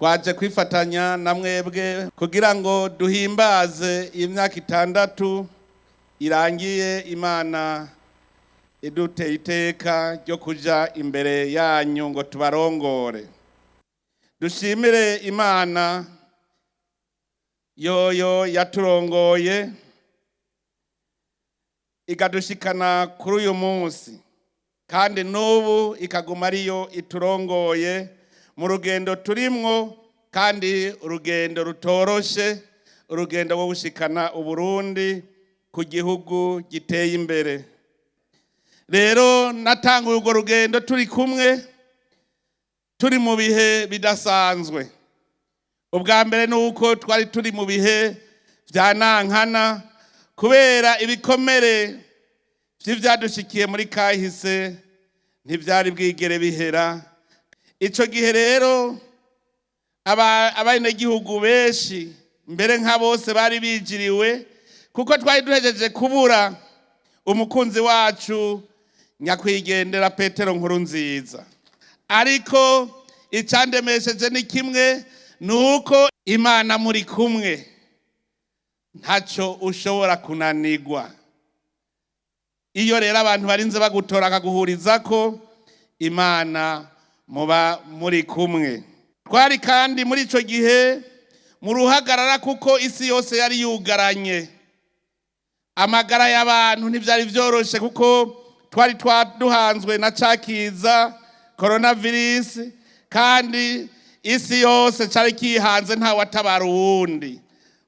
twaje kwifatanya na mwebwe kugira ngo duhimbaze imyaka 6 irangiye Imana iduteye iteka ryo kuja imbere yanyu ngo tubarongore. Dushimire Imana yoyo yaturongoye ikadushikana kuri uyu munsi, kandi n'ubu ikaguma ariyo iturongoye mu rugendo turimwo, kandi urugendo rutoroshe, urugendo rwo gushikana Uburundi ku gihugu giteye imbere. Rero natanguye urwo rugendo turi kumwe, turi mu bihe bidasanzwe. Ubwa mbere nuko twari turi mu bihe vya nankana kubera ibikomere vy'ivyadushikiye muri kahise ntivyari bwigere bihera. Ico gihe rero abenegihugu benshi mbere nka bose bari bijiriwe, kuko twari duhejeje kubura umukunzi wacu nyakwigendera Petero Nkurunziza. Ariko icandemesheje ni kimwe, nuko Imana muri kumwe ntaco ushobora kunanirwa. Iyo rero abantu barinze bagutora akaguhurizako, Imana muba muri kumwe. Twari kandi muri ico gihe mu ruhagarara, kuko isi yose yari yugaranye. Amagara y'abantu ntivyari vyoroshe, kuko twari twaduhanzwe na cakiza coronavirus, kandi isi yose cari kihanze nta watabara uwundi.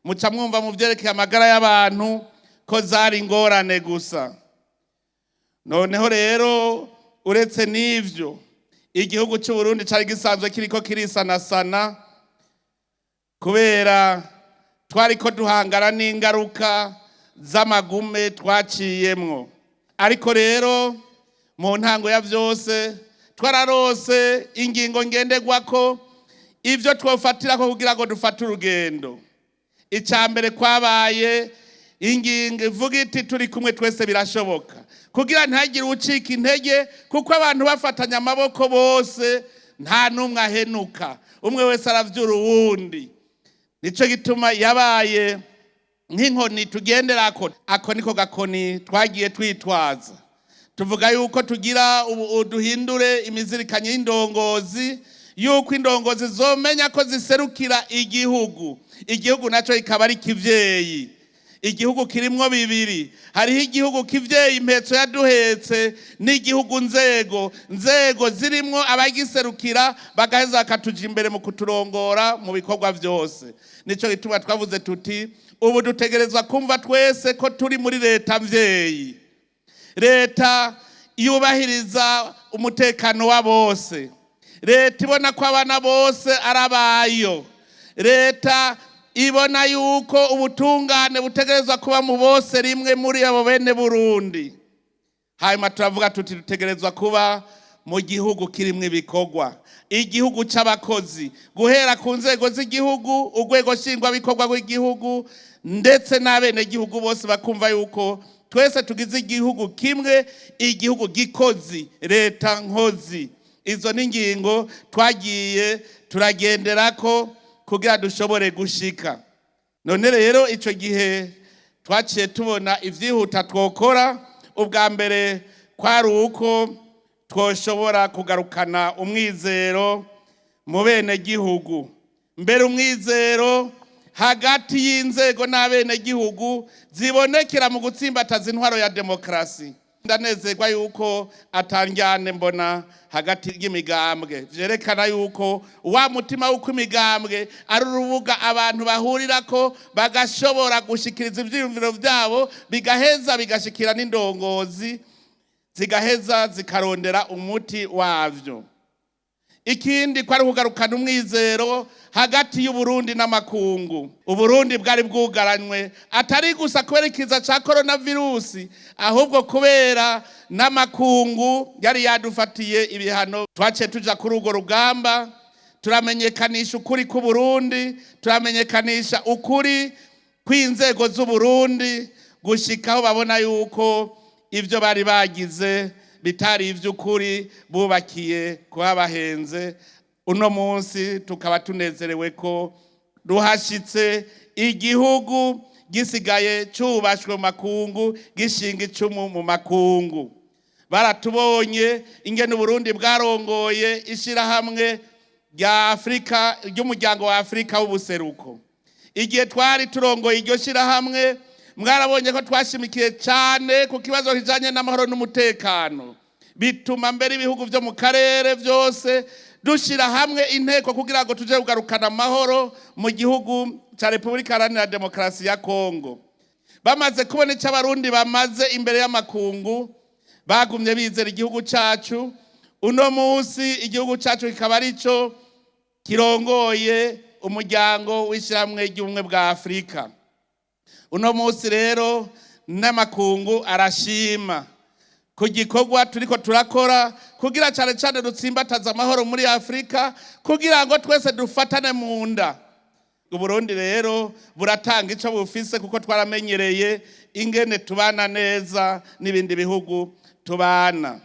Muca mwumva mu vyerekeye amagara y'abantu ko zari ingorane gusa. Noneho rero uretse n'ivyo, igihugu cy'u Burundi cari gisanzwe kiriko kirisanasana, kubera twariko duhangana n'ingaruka z'amagume twaciyemwo. Ariko rero mu ntango ya vyose twararose ingingo ngenderwako, ivyo twofatirako kugira ngo dufate urugendo. Icambere kwabaye ingingo ivuga iti turi kumwe twese birashoboka, kugira ntagire ucika intege, kuko abantu bafatanya amaboko bose nta numwe ahenuka, umwe wese aravyura uwundi. Nico gituma yabaye nk'inkoni tugenderako. Ako niko gakoni twagiye twitwaza, tuvuga yuko tugira duhindure imizirikanye y'indongozi, yuko indongozi zomenya ko ziserukira igihugu. Igihugu naco ikaba ari kivyeyi. Igihugu kirimwo bibiri, hariho igihugu kivyeyi impetso yaduhetse, n'igihugu nzego zirimwo abagiserukira bagaheza bakatuja imbere mu kuturongora mu bikorwa vyose. Nico gituma twavuze tuti ubu dutegerezwa kumva twese ko turi muri leta mvyeyi, leta yubahiriza umutekano wa bose, leta ibona ko abana bose arabayo, leta ibona yuko ubutungane butegerezwa kuba mu bose rimwe muri abo bene Burundi. Hanyuma turavuga tuti dutegerezwa kuba mu gihugu kirimwe ibikorwa, igihugu c'abakozi, guhera ku nzego z'igihugu, urwego nshingwabikorwa rw'igihugu, ndetse n'abenegihugu bose bakumva yuko twese tugize igihugu kimwe, igihugu gikozi, leta nkozi. Izo ni ingingo twagiye turagenderako kugira dushobore gushika. None rero ico gihe twaciye tubona ivyihuta twokora. Ubwa mbere kwari uko twoshobora kugarukana umwizero mu benegihugu, mbere umwizero hagati y'inzego n'abenegihugu zibonekera mu gutsimbataza intwaro ya demokarasi. Ndanezerwa yuko atanjyane mbona hagati y'imigambwe, vyerekana yuko wa mutima w'uko imigambwe ari urubuga abantu bahurirako bagashobora gushikiriza ivyiyumviro vyabo, bigaheza bigashikira n'indongozi, zigaheza zikarondera umuti wavyo. Ikindi kwari kugarukana umwizero hagati y'Uburundi n'amakungu. Uburundi bwari bwugaranywe atari gusa kubera ikiza ca coronavirus, ahubwo kubera n'amakungu yari yadufatiye ibihano. Twaciye tuja kuri urwo rugamba, turamenyekanisha ukuri ku Burundi, turamenyekanisha ukuri kw'inzego z'Uburundi, gushikaho babona yuko ivyo bari bagize bitari ivy'ukuri, bubakiye kuba bahenze uno munsi tukaba tunezerewe ko duhashitse igihugu gisigaye cubashwe mu makungu gishinga icumu mu makungu. Baratubonye ingene Burundi bwarongoye ishirahamwe rya Afrika ry'umuryango wa Afrika w'ubuseruko. Igihe twari turongoye iryo shirahamwe mwarabonye ko twashimikiye cyane ku kibazo kijanye n'amahoro n'umutekano, bituma mbere ibihugu byo mu karere byose dushira hamwe inteko kugira ngo tuje kugarukana amahoro mu gihugu cya Repubulika Iharanira Demokarasi ya Kongo. Bamaze kubona icyo abarundi bamaze imbere y'amakungu, bagumye bizera igihugu cyacu. Uno munsi igihugu cyacu kikaba arico kirongoye umuryango w'ishyirahamwe ry'ubumwe bwa Afurika. Uno munsi rero n'amakungu arashima ku gikorwa turiko turakora kugira cyane cyane dutsimbataza amahoro muri Afurika, kugira ngo twese dufatane mu nda. Uburundi rero buratanga ico bufise kuko twaramenyereye ingene tubana neza n'ibindi bihugu tubana.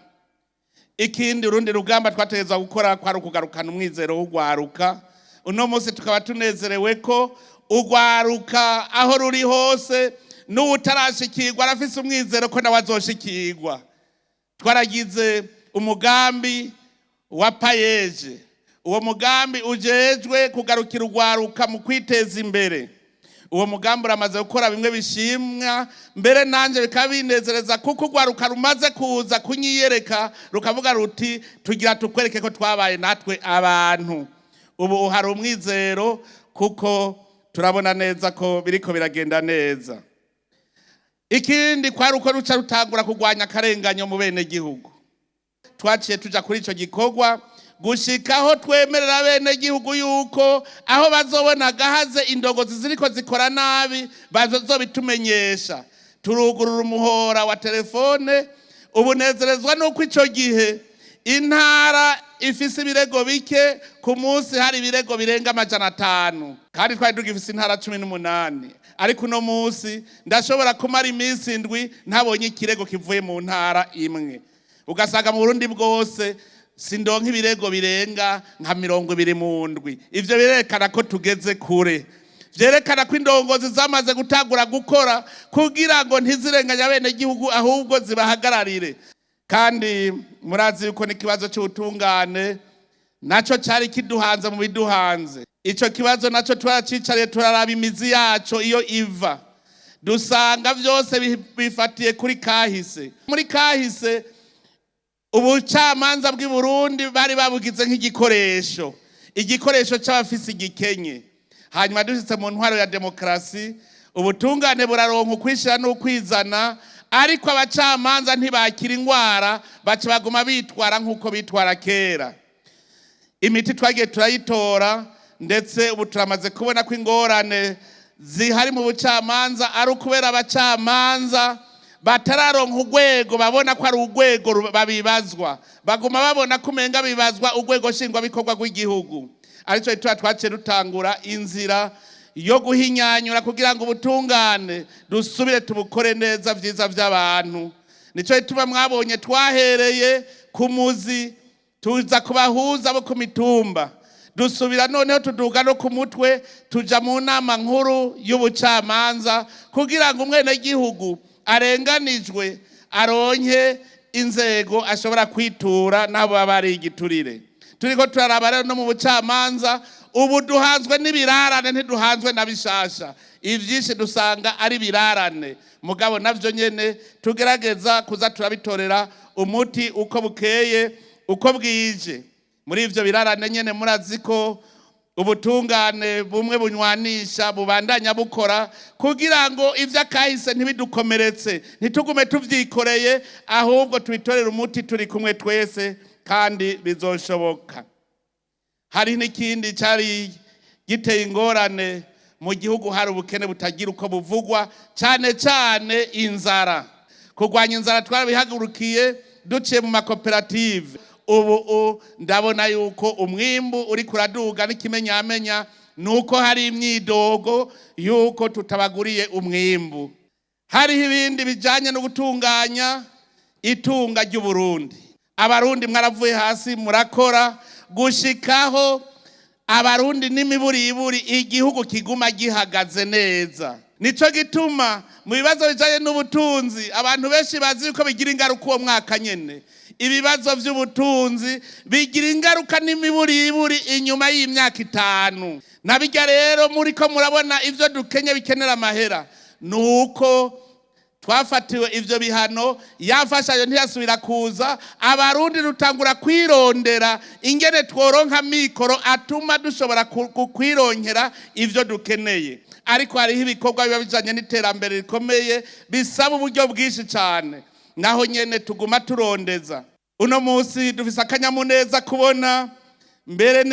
Ikindi urundi rugamba twategeza gukora kwari ukugarukana umwizero w'ugwaruka. Uno munsi tukaba tunezerewe ko ugwaruka aho ruri hose n'utarashikirwa arafise umwizero ko nawe azoshikirwa. Twaragize umugambi wa payeje. Uwo mugambi ujejwe kugarukira ugwaruka mu kwiteza imbere. Uwo mugambi uramaze gukora bimwe bishimwa, mbere nanje bikabinezereza kuko ugwaruka rumaze kuza kunyiyereka rukavuga ruti tugira tukwereke ko twabaye natwe abantu. Ubu hari umwizero kuko turabona neza ko biriko biragenda neza. Ikindi kwari uko ruca rutangura kugwanya akarenganyo mu bene gihugu. Twaciye tuja kuri ico gikorwa gushikaho twemerera bene gihugu yuko aho bazobona gahaze indongozi ziriko zikora nabi bazobitumenyesha. Turugurura umuhora wa telefone. Ubunezerezwa nuko ico gihe intara ifise ibirego bike, ku munsi hari ibirego birenga 500, kandi twari dugifise intara 18. Ariko uno munsi ndashobora kumara iminsi 7 ntabonye ikirego kivuye mu ntara imwe. Ugasanga mu Burundi bwose sindonka ibirego birenga nka 27. Ivyo birekana ko tugeze kure. Vyerekana ko indongozi zamaze gutangura gukora kugira ngo ntizirenganya bene gihugu ahubwo zibahagararire. Kandi murazi yuko n'ikibazo cy'ubutungane naco cyari kiduhanze mu biduhanze. Ico kibazo naco turacicariye turaraba imizi yaco iyo iva. Dusanga vyose bifatiye kuri kahise. Muri kahise ubucamanza bw'i Burundi bari babugize nk'igikoresho. Igikoresho c'abafisi gikenye. Hanyuma dushitse mu ntwaro ya demokarasi, ubutungane buraronka kwishira no kwizana, ariko abacamanza ntibakira ingwara, baca baguma bitwara nk'uko bitwara kera. Imiti twagiye turayitora, ndetse ubu turamaze kubona ko ingorane zihari mu bucamanza ari ukubera abacamanza batararonka urwego babona ko ari urwego babibazwa. Baguma babona ko umenga bibazwa urwego nshingwabikorwa rw'igihugu. Arico twaciye dutangura inzira yo guhinyanyura kugira ngo ubutungane dusubire tubukore neza vyiza vy'abantu. Nico gituma mwabonye twahereye ku muzi tuza kubahuza bo ku mitumba, dusubira noneho tuduga no ku mutwe tuja mu nama nkuru y'ubucamanza kugira ngo umwene gihugu arenganijwe aronke inzego ashobora kwitura nabo babari igiturire. Turiko turaraba rero no mu bucamanza ubu duhanzwe n'ibirarane ntiduhanzwe na bishasha. Ivyinshi dusanga ari birarane, mugabo navyo nyene tugerageza kuza turabitorera umuti uko bukeye uko bwije. Muri ivyo birarane nyene murazi ko ubutungane bumwe bunywanisha bubandanya bukora kugira ngo ivyo akahise ntibidukomeretse, ntitugume tuvyikoreye, ahubwo tubitorera umuti turi kumwe twese kandi bizoshoboka. Hari n'ikindi cyari giteye ingorane mu gihugu, hari ubukene butagira uko buvugwa, cyane cyane inzara. Kurwanya inzara twarabihagurukiye duciye mu makoperative. Ubu ndabona yuko umwimbu uri kuraduga, n'ikimenyamenya nuko hari imyidogo yuko tutabaguriye umwimbu. Hariho ibindi bijanye no gutunganya itunga ry'Uburundi. Abarundi mwaravuye hasi murakora, gushikaho abarundi n'imiburiburi igihugu kiguma gihagaze neza. Nico gituma mu bibazo bijanye n'ubutunzi abantu benshi bazi yuko bigira ingaruka uwo mwaka nyene. Ibibazo vy'ubutunzi bigira ingaruka n'imiburiburi inyuma y'imyaka 5. Nabijya rero muriko murabona ivyo dukenye bikenera amahera nuko twafatiwe ivyo bihano, yafashayo ntiyasubira kuza, abarundi rutangura kwirondera ingene tworonka mikoro atuma dushobora kwironkera ivyo dukeneye. Ariko hariho ibikorwa biba bijanye n'iterambere rikomeye bisaba uburyo bwinshi cyane, naho nyene tuguma turondeza. Uno munsi dufise akanyamuneza kubona mbere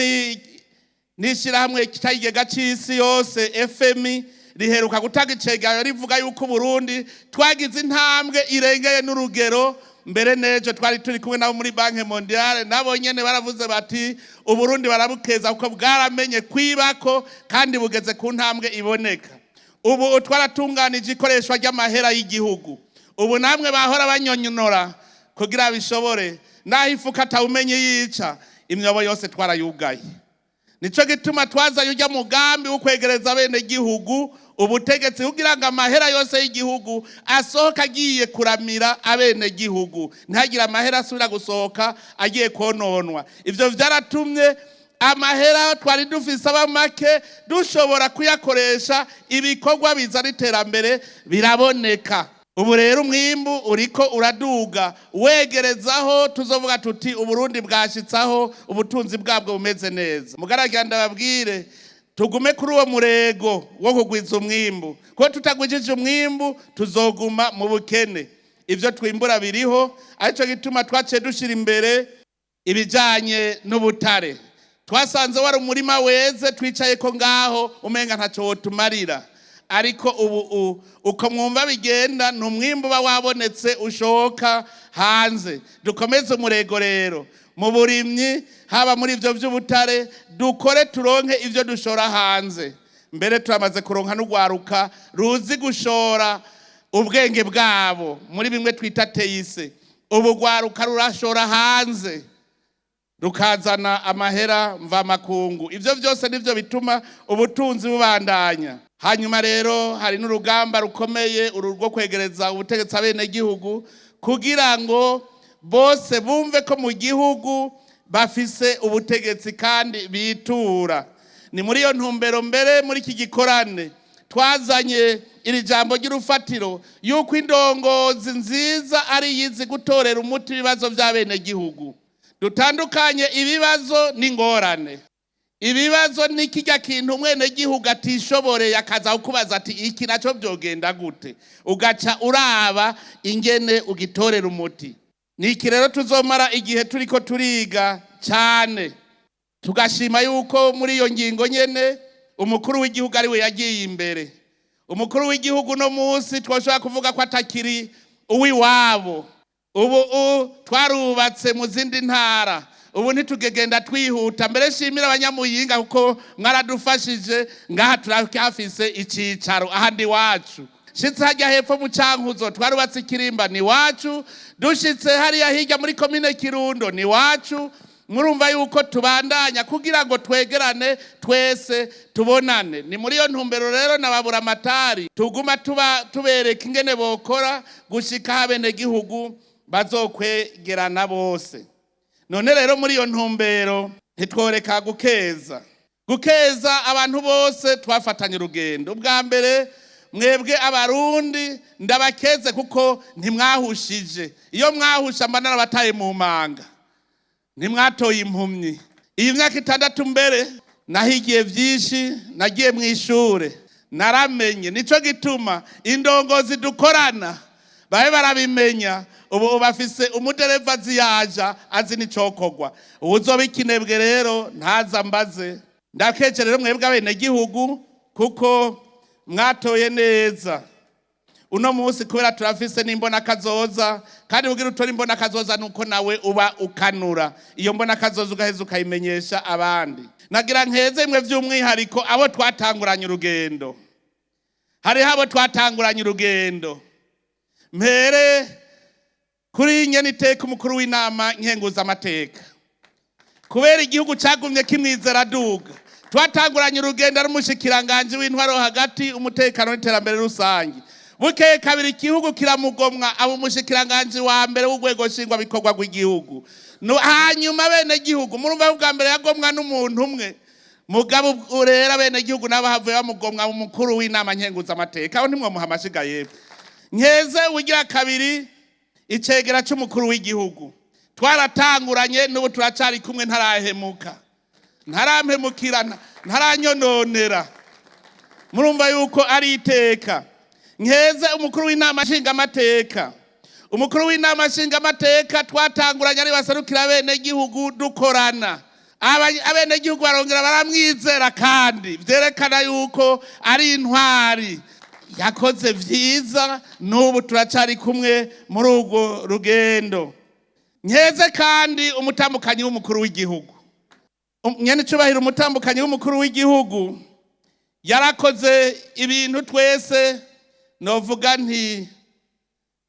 n'ishirahamwe cy'ikigega c'isi yose FMI riheruka gutanga icegeranyo rivuga yuko Burundi twagize intambwe irengeye n'urugero. Mbere nejo twari turi kumwe nabo muri Banke Mondiale, nabo nyene baravuze bati Uburundi barabukeza kuko bwaramenye kwibako kandi bugeze ku ntambwe iboneka. Ubu twaratunganije ikoreshwa ry'amahera y'igihugu. Ubu namwe bahora banyonyonora kugira bishobore, naho ifuka atawumenye yica, imyobo yose twarayugaye. Nico gituma twazaye ujya mugambi wo kwegereza bene gihugu ubutegetsi kugira ngo amahera yose y'igihugu asohoka agiye kuramira abene gihugu, ntagira amahera asubira gusohoka agiye kononwa. Ivyo vyaratumye amahera twari dufise abamake dushobora kuyakoresha ibikorwa bizana iterambere biraboneka. Ubu rero umwimbu uriko uraduga wegerezaho tuzovuga tuti Uburundi bwashitsaho ubutunzi bwabwo bumeze neza. Mugaragira ndababwire tugume kuri uwo murego wo kugwiza umwimbu, ko tutagwijije umwimbu tuzoguma mu bukene. Ivyo twimbura biriho, arico gituma twaciye dushira imbere ibijanye n'ubutare. Twasanze wari umurima weze twicaye ko ngaho umenga ntaco wotumarira, ariko ubu uko mwumva bigenda n'umwimbu ba wabonetse ushoka hanze. Dukomeze umurego rero mu burimyi, haba muri ivyo vy'ubutare dukore turonke ivyo dushora hanze. Mbere turamaze kuronka n'ugwaruka ruzi gushora ubwenge bwabo muri bimwe twita teise. Ubu gwaruka rurashora hanze rukazana amahera mva makungu. Ivyo vyose nivyo bituma ubutunzi bubandanya. Hanyuma rero hari n'urugamba rukomeye urwo kwegereza ubutegetsi abene gihugu kugira ngo bose bumve ko mu gihugu bafise ubutegetsi kandi bitura. Ni muri iyo ntumbero mbere muri iki gikorane twazanye iri jambo ry'urufatiro yuko indongozi nziza ari yizi gutorera umuti ibibazo by'abene gihugu. Dutandukanye ibibazo n'ingorane. Ibibazo ni kijya kintu mwene gihugu atishoboreye akaza kukubaza ati iki naco byogenda gute, ugaca uraba ingene ugitorera umuti. Niki rero tuzomara igihe turiko turiga cyane, tugashima yuko muri iyo ngingo nyene umukuru w'igihugu ari we yagiye imbere. Umukuru w'igihugu no munsi twoshobora kuvuga ko atakiri uwiwabo. Ubu twarubatse mu zindi ntara, ubu ntitugegenda twihuta. Mbere shimira abanyamuyinga kuko mwaradufashije, ngaha turakafise icicaro ahandi wacu. Shitse hajya hepfo mu Cankuzo twarubatse Kirimba ni wacu, dushitse hariya hirya muri komine Kirundo ni wacu. Murumva yuko tubandanya kugira ngo twegerane twese tubonane. Ni muri iyo ntumbero rero nababura amatari tuguma tubereka ingene bokora gushika habene gihugu bazokwegerana bose. None rero muri iyo ntumbero ntitworeka gukeza abantu bose twafatanye urugendo. Ubwa mbere mwebwe abarundi ndabakeze kuko ntimwahushije. Iyo mwahusha mba narabataye mu manga, ntimwatoye impumyi. Iyi myaka 6 mbere nahigiye vyinshi, nagiye mu ishure naramenye. Nico gituma indongozi dukorana babe barabimenya. Ubu bafise umudereva ziyaja azi nicokogwa. Uzobikinebwe rero ntaza mbaze. Ndakeje rero mwebwe abene gihugu kuko mwatoye neza. Uno munsi kubera turafise n'imbona kazoza, kandi ugira utora imbona kazoza nuko nawe uba ukanura. Iyo mbona kazoza ugaheza ukayimenyesha abandi. Nagira nkeze imwe vy'umwihariko abo twatanguranye urugendo. Hari habo twatanguranye urugendo. Mpere kuri nyene iteka umukuru w'inama nkenguza amateka. kubera igihugu cyagumye kimwizera aduga. Twatanguranye urugendo n'umushikiranganje w'intwaro hagati, umutekano n'iterambere rusange. Bukeye kabiri igihugu kiramugomwa, abo umushikiranganje wa mbere w'urwego nshingwa bikorwa rw'igihugu. Hanyuma bene gihugu murumva bwa mbere yagomwa n'umuntu umwe, mugabo urera bene gihugu n'abahavuye bamugomwa umukuru w'inama nkenguza amateka. Aho ntimwe muhamashigaye nkeze ugira kabiri icegera cy'umukuru w'igihugu. Twaratanguranye n'ubu turacari kumwe, ntarahemuka, ntarampemukirana, ntaranyononera. Murumva yuko ari iteka. Nkeze umukuru w'inama nshinga amateka. Umukuru w'inama nshinga amateka twatanguranye ari baserukira bene gihugu dukorana. Abene gihugu barongera baramwizera kandi vyerekana yuko ari intwari. Yakoze vyiza, n'ubu turacari kumwe muri urwo rugendo. Nkeze kandi umutambukanyi w'umukuru w'igihugu. Nyene cubahira umutambukanyi w'umukuru w'igihugu yarakoze ibintu twese novuga nti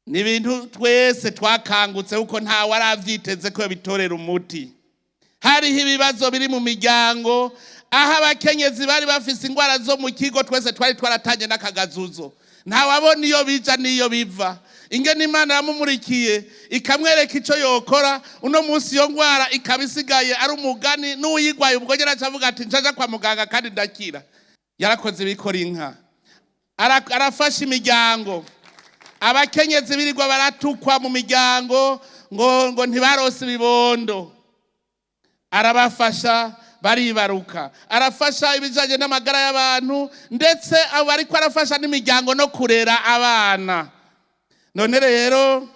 ni ibintu twese twakangutse kuko nta waravyiteze ko bitorera umuti. Hariho ibibazo biri mu miryango, aho abakenyezi bari bafise ingwara zo mu kigo, twese twari twaratanye n'akagazuzo, nta wabona iyo bija n'iyo biva. Ingene Imana yamumurikiye ikamwereka ico yokora, uno munsi iyo ngwara ikabisigaye ari umugani, n'uyigwaye ubwo nyene acavuga ati ncaja kwa muganga kandi ndakira. Yarakoze bikora inka, arafasha imiryango. Abakenyezi birirwa baratukwa mu miryango ngo ntibarose ibibondo, arabafasha baribaruka. Arafasha ibijanye n'amagara y'abantu, ndetse abo ariko arafasha n'imiryango no kurera abana. None rero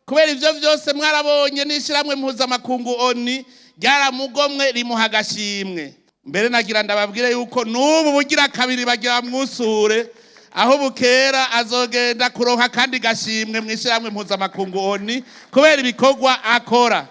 kubera ivyo vyose mwarabonye n'ishiramwe mpuzamakungu ONU ryaramugomwe rimuha agashimwe. Mbere nagira ndababwire yuko n'ubu bugira kabiri bagira mwusure, aho bukera azogenda kuronka kandi gashimwe mwishiramwe mpuzamakungu ONU kubera ibikorwa akora.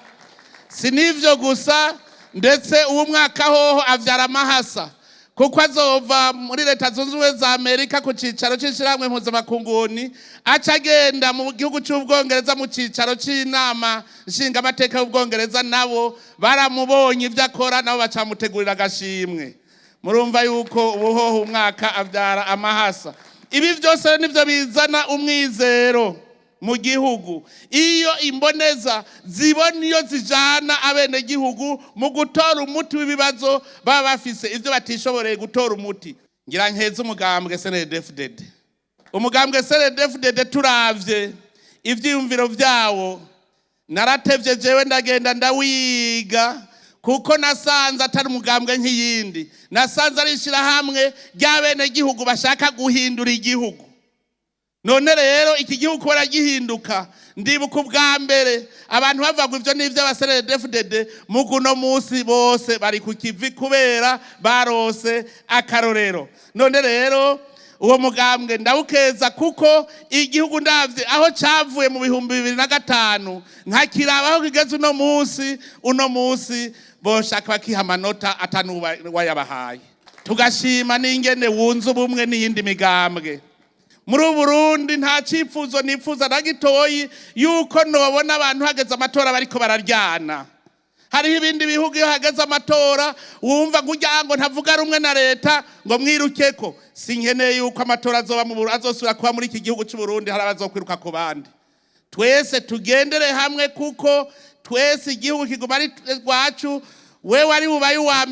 Sinivyo gusa, ndetse uwo mwaka hoho avyara amahasa, kuko azova muri Leta Zunze Ubumwe za Amerika ku cicaro c'ishiramwe mpuzamakungu ONU, aca agenda mu gihugu c'Ubwongereza mu cicaro c'inama nshinga amateka y'Ubwongereza, nabo baramubonye ivyo akora, nabo bacamutegurira agashimwe. Murumva yuko ubuhoho umwaka avyara amahasa. Ibi vyose nivyo bizana umwizero mu gihugu. Iyo imboneza zibona iyo zijana abene gihugu mu gutora umuti w'ibibazo baba bafise, ivyo batishoboreye gutora umuti. Ngira nkeze umugambwe CNDD-FDD. Umugambwe CNDD-FDD turavye ivyiyumviro vyawo, naratevye jewe ndagenda ndawiga, kuko nasanze atari umugambwe nk'iyindi. Nasanze ari ishirahamwe ry'abene gihugu bashaka guhindura igihugu. None rero iki gihugu baragihinduka. Ndibuka ubwa mbere abantu bavagwa ivyo n'ivyo CNDD-FDD, muguno musi bose bari ku kivi kubera barose akarorero. None rero uwo mugambwe ndawukeza, kuko igihugu ndavye aho cavuye mu 2005 nkakirabaho kigeze uno musi boshaka bakiha amanota atanuba wayabahaye. Tugashima n'ingene wunze ubumwe n'iyindi migambwe. Muri Burundi nta cifuzo nifuza na gitoyi yuko nobona abantu hageze amatora bariko bararyana. Hariho ibindi bihugu iyo hageze amatora wumva ngo ntavuga rumwe na leta ngo mwirukeko. Sinkeneye yuko amatora azoba mu Burundi, azosubira kuba muri iki gihugu cy'u Burundi hari abazokwiruka ku bandi. Twese tugendere hamwe, kuko twese igihugu kiguma ari rwacu. We wari ubaye uwa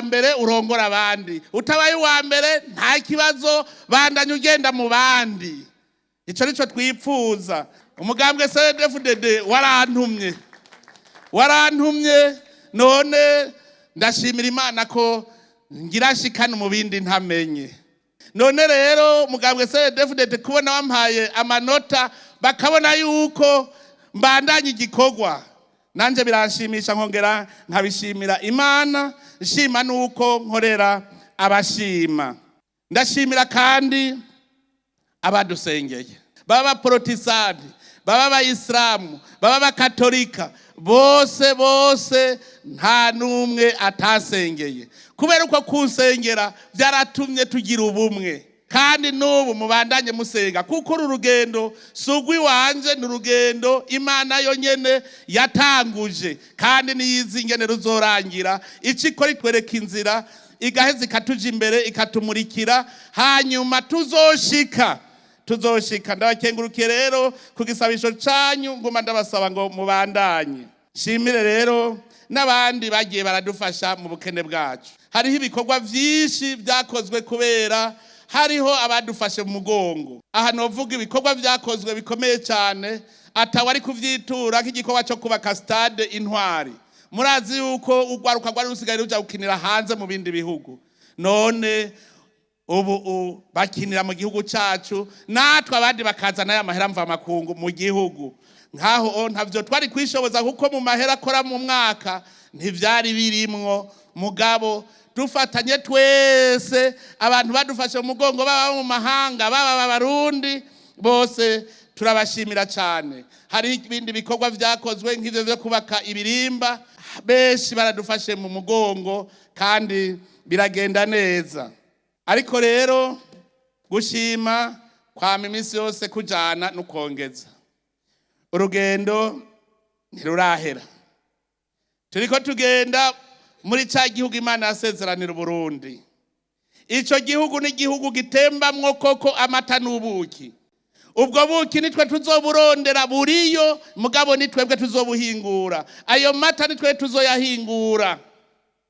mbere urongora abandi, utabaye uwa mbere nta kibazo, bandanye ugenda mu bandi. Ico nico twipfuza. Umugambwe CNDD-FDD warantumye, none ndashimira Imana ko ngira shikana mu bindi ntamenye. None rero umugambwe CNDD-FDD kubona wampaye amanota, bakabona yuko mbandanye igikorwa, nanje biranshimisha, nkongera nkabishimira Imana. Nshima nuko nkorera abashima. Ndashimira kandi abadusengeye, baba Protestant, baba Abayisilamu, baba Abakatolika, bose nta numwe atasengeye. Kubera uko kusengera byaratumye tugira ubumwe. kandi n'ubu mubandanye musenga kuko uru rugendo sugwi wanje ni urugendo Imana yonyene yatanguje kandi niyizi ingene ruzorangira icikora itwereka inzira igaheza ikatuja imbere ikatumurikira hanyuma tuzoshika ndabakengurukiye rero ku gisabisho canyu nguma ndabasaba ngo mubandanye shimire rero n'abandi bagiye baradufasha mu bukene bwacu hariho ibikorwa vyinshi vyakozwe kubera hariho abadufashe mu mugongo aha novuga ibikorwa vyakozwe bikomeye cyane atawari kuvyitura nk'igikorwa cyo kubaka stade Intwari murazi yuko ugwaruka rwari rusigaye ruja gukinira hanze mu bindi bihugu none ubu bakinira mu gihugu cacu natwe abandi bakazana ya mahera mva makungu mu gihugu nkaho ntavyo twari kwishoboza kuko mu mahera akora mu mwaka ntivyari birimwo mugabo dufatanye twese abantu badufashe mu mugongo baba mu mahanga baba abarundi bose turabashimira cyane hari ibindi bikorwa vyakozwe nk'ivyo byo kubaka ibirimba benshi baradufashe mu mugongo kandi biragenda neza ariko rero gushima kwa iminsi yose kujana no kongeza urugendo ntirurahera turiko tugenda muri ca gihugu Imana yasezeranira Burundi ico gihugu ni gihugu gitembamwo koko amata n'ubuki ubwo buki nitwe tuzoburondera buriyo mugabo nitwebwe tuzobuhingura ayo mata nitwe tuzoyahingura